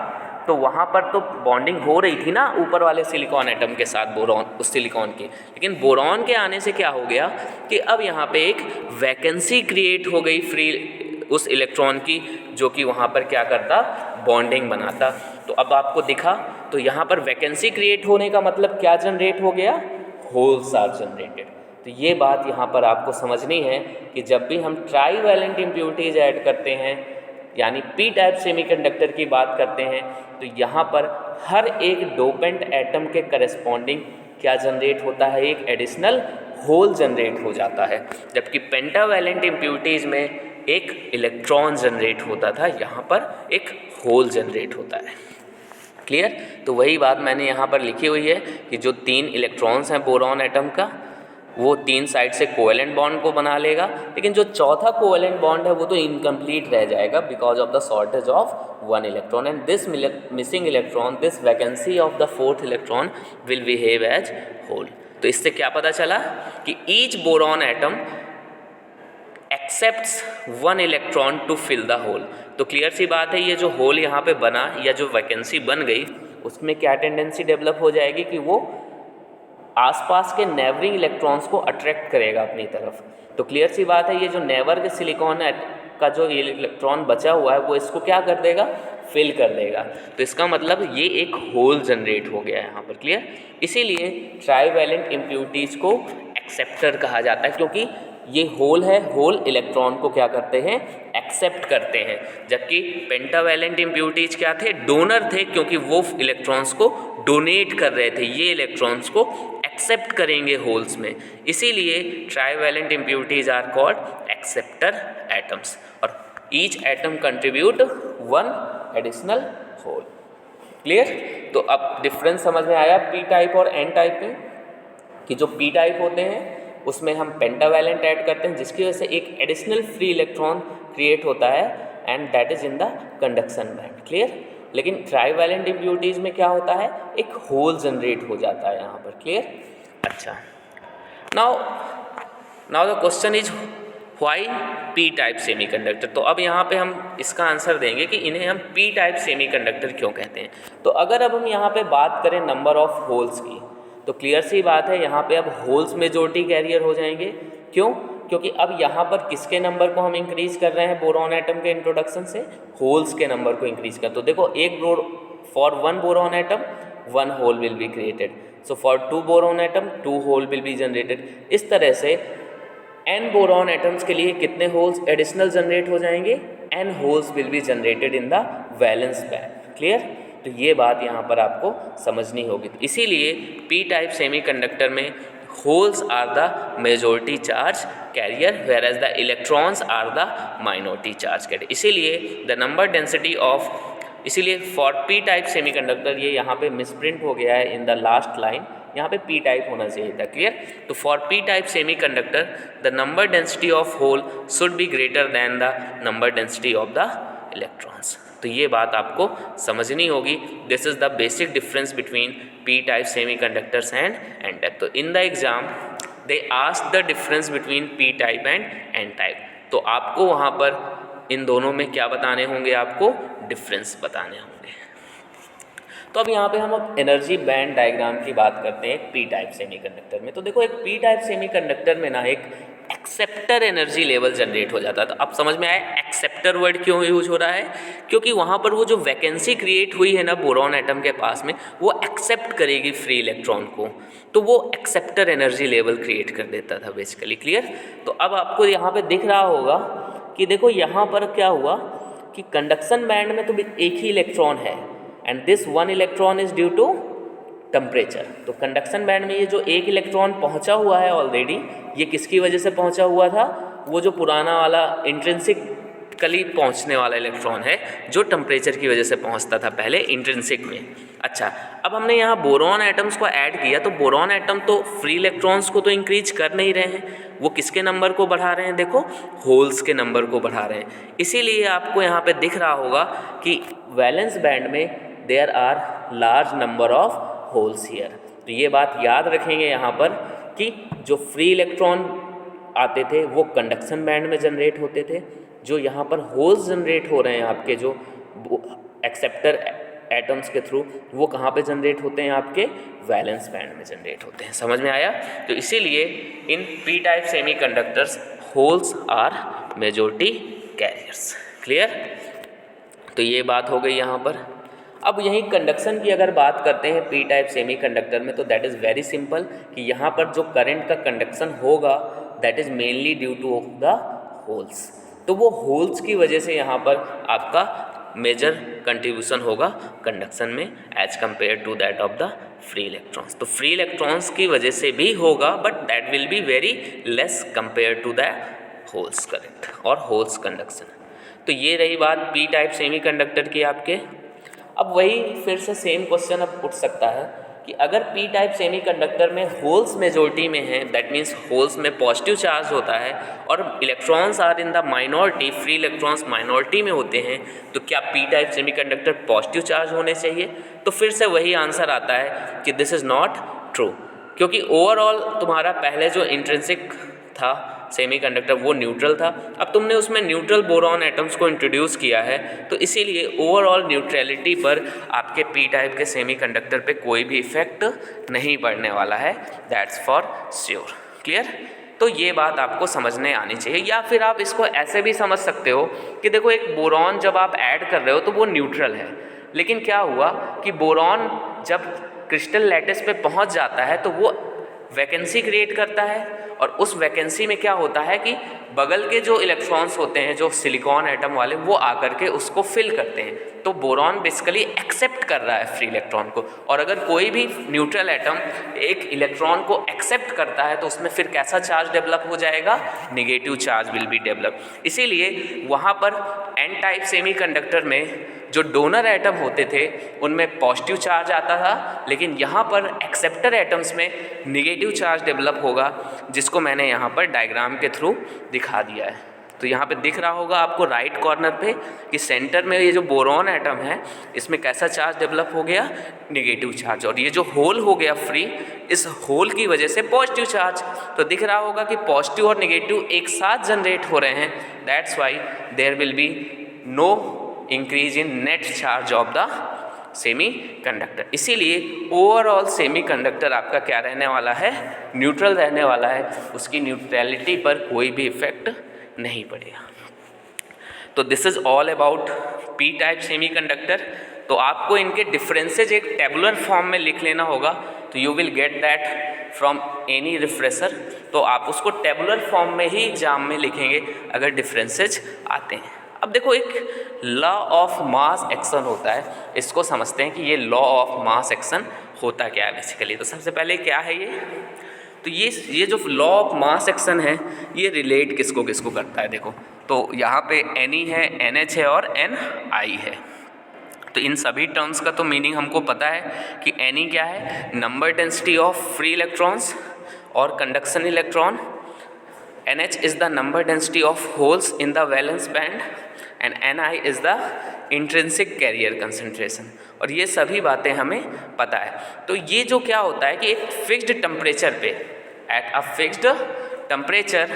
तो वहाँ पर तो बॉन्डिंग हो रही थी ना ऊपर वाले सिलिकॉन एटम के साथ बोरॉन, उस सिलिकॉन की। लेकिन बोरॉन के आने से क्या हो गया कि अब यहाँ पे एक वैकेंसी क्रिएट हो गई फ्री उस इलेक्ट्रॉन की, जो कि वहाँ पर क्या करता, बॉन्डिंग बनाता। तो अब आपको दिखा, तो यहाँ पर वैकेंसी क्रिएट होने का मतलब क्या जनरेट हो गया, होल्स आर जनरेटेड। तो ये बात यहाँ पर आपको समझनी है कि जब भी हम ट्राईवैलेंट इम्प्योरिटीज ऐड करते हैं, यानी पी टाइप सेमीकंडक्टर की बात करते हैं, तो यहाँ पर हर एक डोपेंट एटम के करस्पॉन्डिंग क्या जनरेट होता है, एक एडिशनल होल जनरेट हो जाता है। जबकि पेंटावैलेंट इम्प्योरिटीज़ में एक इलेक्ट्रॉन जनरेट होता था, यहाँ पर एक होल जनरेट होता है। क्लियर। तो वही बात मैंने यहाँ पर लिखी हुई है कि जो 3 इलेक्ट्रॉन्स हैं बोरॉन एटम का, वो 3 साइड से कोवेलेंट बॉन्ड को बना लेगा, लेकिन जो चौथा कोवेलेंट बॉन्ड है वो तो इनकम्प्लीट रह जाएगा because of the shortage of 1 electron, and this missing electron, this vacancy of the 4th electron will behave as hole. तो इससे क्या पता चला कि each boron atom accepts 1 electron to fill the hole. तो क्लियर सी बात है, ये जो होल यहाँ पे बना या जो वैकेंसी बन गई, उसमें क्या टेंडेंसी डेवलप हो जाएगी कि वो आसपास के नेबरिंग इलेक्ट्रॉन्स को अट्रैक्ट करेगा अपनी तरफ। तो क्लियर सी बात है, ये जो नेबर के सिलिकॉन का जो इलेक्ट्रॉन बचा हुआ है वो इसको क्या कर देगा, फिल कर देगा। तो इसका मतलब ये एक होल जनरेट हो गया है यहाँ पर। क्लियर। इसीलिए ट्राईवैलेंट इम्प्योरिटीज़ को एक्सेप्टर कहा जाता है, क्योंकि ये होल है, होल इलेक्ट्रॉन को क्या करते हैं, एक्सेप्ट करते हैं, जबकि पेंटावैलेंट इम्प्योरिटीज क्या थे, डोनर थे, क्योंकि वो इलेक्ट्रॉन्स को डोनेट कर रहे थे, ये इलेक्ट्रॉन्स को एक्सेप्ट करेंगे होल्स में, इसीलिए trivalent impurities are called acceptor atoms, और each atom contribute one additional hole. Clear? तो अब डिफरेंस समझ में आया पी टाइप और एन टाइप में, कि जो पी टाइप होते हैं उसमें हम पेंटावैलेंट ऐड करते हैं, जिसकी वजह से एक एडिशनल फ्री इलेक्ट्रॉन क्रिएट होता है, and that is in the conduction band. Clear? लेकिन ट्राईवैलेंट इम्प्योरिटीज में क्या होता है, एक होल जनरेट हो जाता है यहाँ पर। क्लियर? अच्छा, now the question is why P type semiconductor. तो अब यहाँ पे हम इसका आंसर देंगे कि इन्हें हम पी टाइप सेमीकंडक्टर क्यों कहते हैं। तो अगर अब हम यहाँ पे बात करें नंबर ऑफ होल्स की, तो क्लियर सी बात है, यहाँ पे अब होल्स मेजॉरिटी कैरियर हो जाएंगे। क्यों? क्योंकि अब यहाँ पर किसके नंबर को हम इंक्रीज कर रहे हैं बोरॉन एटम के इंट्रोडक्शन से, होल्स के नंबर को इंक्रीज कर। तो देखो for one boron atom one hole will be created, so for two boron atom two hole will be generated. इस तरह से n बोरॉन एटम्स के लिए कितने होल्स एडिशनल जनरेट हो जाएंगे, n holes will be generated in the valence band. Clear? तो ये बात यहाँ पर आपको समझनी होगी। तो इसीलिए पी टाइप सेमीकंडक्टर में holes are the majority charge carrier, whereas the electrons are the minority charge carrier. इसीलिए द नंबर डेंसिटी ऑफ, इसीलिए फॉर पी टाइप सेमीकंडक्टर, ये यहाँ पे मिसप्रिंट हो गया है इन द लास्ट लाइन, यहाँ पे पी टाइप होना चाहिए था। क्लियर? तो for P type semiconductor the number density of hole should be greater than the number density of the electrons. तो ये बात आपको समझनी होगी। This is the basic difference between P type semiconductors and N type. तो in the exam they ask the difference between P type and N type. तो आपको वहाँ पर इन दोनों में क्या बताने होंगे, आपको डिफरेंस बताने होंगे। तो अब यहाँ पे हम अब एनर्जी बैंड डायग्राम की बात करते हैं पी टाइप सेमीकंडक्टर में। तो देखो एक पी टाइप सेमीकंडक्टर में ना एक एक्सेप्टर एनर्जी लेवल जनरेट हो जाता है। तो अब समझ में आया एक्सेप्टर वर्ड क्यों यूज हो रहा है, क्योंकि वहाँ पर वो जो वैकेंसी क्रिएट हुई है ना बोरॉन एटम के पास में, वो एक्सेप्ट करेगी फ्री इलेक्ट्रॉन को, तो वो एक्सेप्टर एनर्जी लेवल क्रिएट कर देता था बेसिकली। क्लियर? तो अब आपको यहाँ पे दिख रहा होगा कि देखो यहाँ पर क्या हुआ कि कंडक्शन बैंड में तो एक ही इलेक्ट्रॉन है, and this one electron is due to temperature. तो कंडक्शन बैंड में ये जो एक इलेक्ट्रॉन पहुंचा हुआ है ऑलरेडी, ये किसकी वजह से पहुंचा हुआ था, वो जो पुराना वाला इंट्रिंसिकली पहुंचने वाला इलेक्ट्रॉन है, जो टेम्परेचर की वजह से पहुंचता था पहले इंट्रिंसिक में। अच्छा, अब हमने यहाँ बोरॉन एटम्स को ऐड किया, तो बोरॉन एटम तो फ्री इलेक्ट्रॉन्स को तो इंक्रीज कर नहीं रहे हैं, वो किसके नंबर को बढ़ा रहे हैं, देखो होल्स के नंबर को बढ़ा रहे हैं। इसीलिए आपको यहाँ पे दिख रहा होगा कि वैलेंस बैंड में there are large number of holes here. तो ये बात याद रखेंगे यहाँ पर कि जो फ्री इलेक्ट्रॉन आते थे वो कंडक्शन बैंड में जनरेट होते थे, जो यहाँ पर होल्स जनरेट हो रहे हैं आपके जो एक्सेप्टर एटम्स के थ्रू, वो कहाँ पे जनरेट होते हैं, आपके वैलेंस बैंड में जनरेट होते हैं। समझ में आया? तो इसीलिए in P type semiconductors holes are majority carriers. Clear? तो ये बात हो गई यहाँ पर। अब यहीं कंडक्शन की अगर बात करते हैं पी टाइप सेमीकंडक्टर में, तो दैट इज़ वेरी सिंपल कि यहाँ पर जो करंट का कंडक्शन होगा that is mainly due to the holes. तो वो होल्स की वजह से यहाँ पर आपका मेजर कंट्रीब्यूशन होगा कंडक्शन में as compare to that of the free electrons. तो फ्री इलेक्ट्रॉन्स की वजह से भी होगा, but that will be very less compare to the holes current और होल्स कंडक्शन। तो ये रही बात पी टाइप सेमीकंडक्टर की आपके। अब वही फिर से सेम क्वेश्चन अब उठ सकता है कि अगर पी टाइप सेमीकंडक्टर में होल्स मेजॉरिटी में है, दैट मीन्स होल्स में पॉजिटिव चार्ज होता है और electrons are in the minority, free electrons minority में होते हैं, तो क्या P type semiconductor positive charge होने चाहिए? तो फिर से वही आंसर आता है कि दिस इज़ नॉट ट्रू, क्योंकि ओवरऑल तुम्हारा पहले जो इंट्रिंसिक था सेमीकंडक्टर वो न्यूट्रल था। अब तुमने उसमें न्यूट्रल बोरॉन एटम्स को इंट्रोड्यूस किया है, तो इसीलिए ओवरऑल न्यूट्रलिटी पर आपके पी टाइप के सेमीकंडक्टर पे कोई भी इफेक्ट नहीं पड़ने वाला है, दैट्स फॉर श्योर। क्लियर? तो ये बात आपको समझने आनी चाहिए। या फिर आप इसको ऐसे भी समझ सकते हो कि देखो एक बोरॉन जब आप ऐड कर रहे हो तो वो न्यूट्रल है, लेकिन क्या हुआ कि बोरॉन जब क्रिस्टल लैटिस पे पहुंच जाता है तो वो वैकेंसी क्रिएट करता है और उस वैकेंसी में क्या होता है कि बगल के जो इलेक्ट्रॉन्स होते हैं जो सिलिकॉन एटम वाले वो आकर के उसको फिल करते हैं। तो बोरॉन बेसिकली एक्सेप्ट कर रहा है फ्री इलेक्ट्रॉन को, और अगर कोई भी न्यूट्रल एटम एक इलेक्ट्रॉन को एक्सेप्ट करता है तो उसमें फिर कैसा चार्ज डेवलप हो जाएगा, negative charge will be develop. इसीलिए वहाँ पर एन टाइप सेमीकंडक्टर में जो डोनर एटम होते थे उनमें पॉजिटिव चार्ज आता था, लेकिन यहाँ पर एक्सेप्टर एटम्स में नेगेटिव चार्ज डेवलप होगा, जिसको मैंने यहाँ पर डायग्राम के थ्रू दिखा दिया है। तो यहाँ पे दिख रहा होगा आपको राइट कॉर्नर पे कि सेंटर में ये जो बोरॉन एटम है इसमें कैसा चार्ज डेवलप हो गया, नेगेटिव चार्ज, और ये जो होल हो गया फ्री, इस होल की वजह से पॉजिटिव चार्ज। तो दिख रहा होगा कि पॉजिटिव और नेगेटिव एक साथ जनरेट हो रहे हैं, that's why there will be no increase in net charge of the semiconductor. इसीलिए ओवरऑल सेमीकंडक्टर आपका क्या रहने वाला है, न्यूट्रल रहने वाला है, उसकी न्यूट्रलिटी पर कोई भी इफेक्ट नहीं पड़ेगा। तो this is all about P type semiconductor. तो आपको इनके डिफरेंसेज एक टेबुलर फॉर्म में लिख लेना होगा, तो you will get that from any refresher. तो आप उसको टेबुलर फॉर्म में ही एग्जाम में लिखेंगे अगर डिफरेंसेज आते हैं। अब देखो एक लॉ ऑफ मास एक्शन होता है, इसको समझते हैं कि ये लॉ ऑफ मास एक्शन होता क्या है बेसिकली। तो सबसे पहले क्या है ये, तो ये जो लॉ ऑफ मास एक्शन है ये रिलेट किसको किसको करता है। देखो तो यहाँ पे Ne है, NH है और Ni है। तो इन सभी टर्म्स का तो मीनिंग हमको पता है कि Ne क्या है, number density of free electrons और conduction electron, NH is the number density of holes in the valence band and Ni is the intrinsic carrier concentration। और ये सभी बातें हमें पता है। तो ये जो क्या होता है कि एक फिक्स्ड टेम्परेचर पे, at a fixed temperature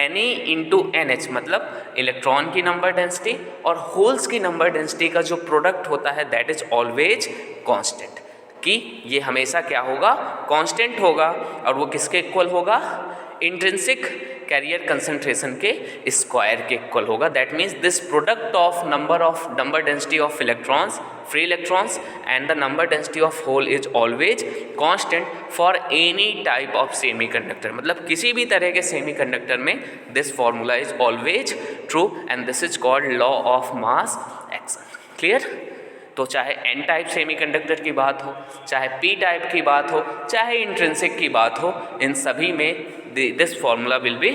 Ne into NH मतलब इलेक्ट्रॉन की नंबर डेंसिटी और होल्स की नंबर डेंसिटी का जो प्रोडक्ट होता है दैट इज ऑलवेज कांस्टेंट, कि ये हमेशा क्या होगा, कांस्टेंट होगा, और वो किसके इक्वल होगा, इंट्रिंसिक कैरियर कंसंट्रेशन के स्क्वायर के इक्वल होगा। That means this product of number density of electrons, free electrons and the number density of hole is always constant for any type of semiconductor. मतलब किसी भी तरह के semiconductor में this formula is always true and this is called law of mass action. Clear? तो चाहे N type semiconductor की बात हो, चाहे पी टाइप की बात हो, चाहे इंट्रिंसिक की बात हो, इन सभी में this formula will be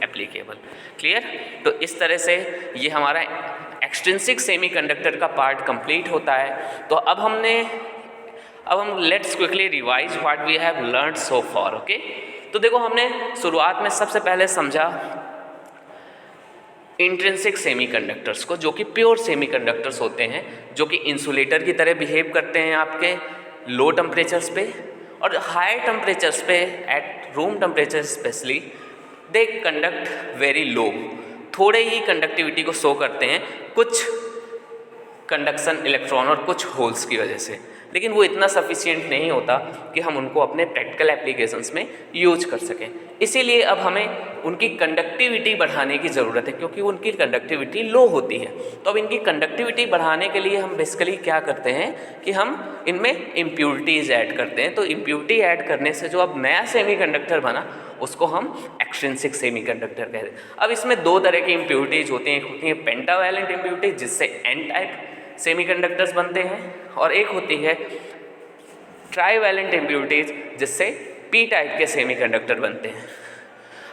applicable. Clear? तो इस तरह से ये हमारा एक्सट्रिंसिक सेमीकंडक्टर का पार्ट कंप्लीट होता है। तो अब हम let's quickly revise what we have learned so far. Okay, तो देखो हमने शुरुआत में सबसे पहले समझा इंट्रिंसिक सेमीकंडक्टर्स को, जो कि प्योर सेमीकंडक्टर्स होते हैं, जो कि इंसुलेटर की तरह बिहेव करते हैं आपके लो टेम्परेचर्स पे, और हाई टेम्परेचर्स पे at room temperature specially they conduct very low, थोड़े ही कंडक्टिविटी को शो करते हैं कुछ कंडक्शन इलेक्ट्रॉन और कुछ होल्स की वजह से, लेकिन वो इतना सफिशिएंट नहीं होता कि हम उनको अपने प्रैक्टिकल एप्लीकेशंस में यूज कर सकें। इसीलिए अब हमें उनकी कंडक्टिविटी बढ़ाने की ज़रूरत है, क्योंकि उनकी कंडक्टिविटी लो होती है। तो अब इनकी कंडक्टिविटी बढ़ाने के लिए हम बेसिकली क्या करते हैं कि हम इनमें इम्प्योरिटीज़ ऐड करते हैं। तो इम्प्योरिटी ऐड करने से जो अब नया सेमीकंडक्टर बना उसको हम एक्सट्रिंसिक सेमीकंडक्टर कहते हैं। अब इसमें दो तरह की इम्प्योरिटीज़ होती हैं, एक होती है पेंटावैलेंट इम्प्योरिटी जिससे एन टाइप सेमीकंडक्टर्स बनते हैं, और एक होती है ट्राईवैलेंट इम्प्योरिटीज जिससे पी टाइप के सेमीकंडक्टर बनते हैं।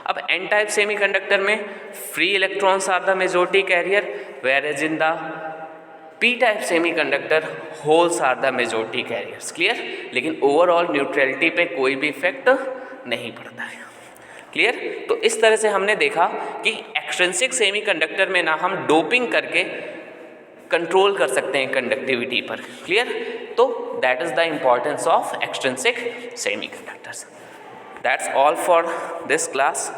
अब एन टाइप सेमीकंडक्टर में free electrons are the majority carrier, whereas in the P type semiconductor holes are the majority carriers. Clear? लेकिन ओवरऑल न्यूट्रलिटी पे कोई भी इफेक्ट नहीं पड़ता है। क्लियर? तो इस तरह से हमने देखा कि एक्सट्रिंसिक सेमीकंडक्टर में ना हम डोपिंग करके कंट्रोल कर सकते हैं कंडक्टिविटी पर। क्लियर? तो that is the importance of extrinsic semiconductors. That's all for this class.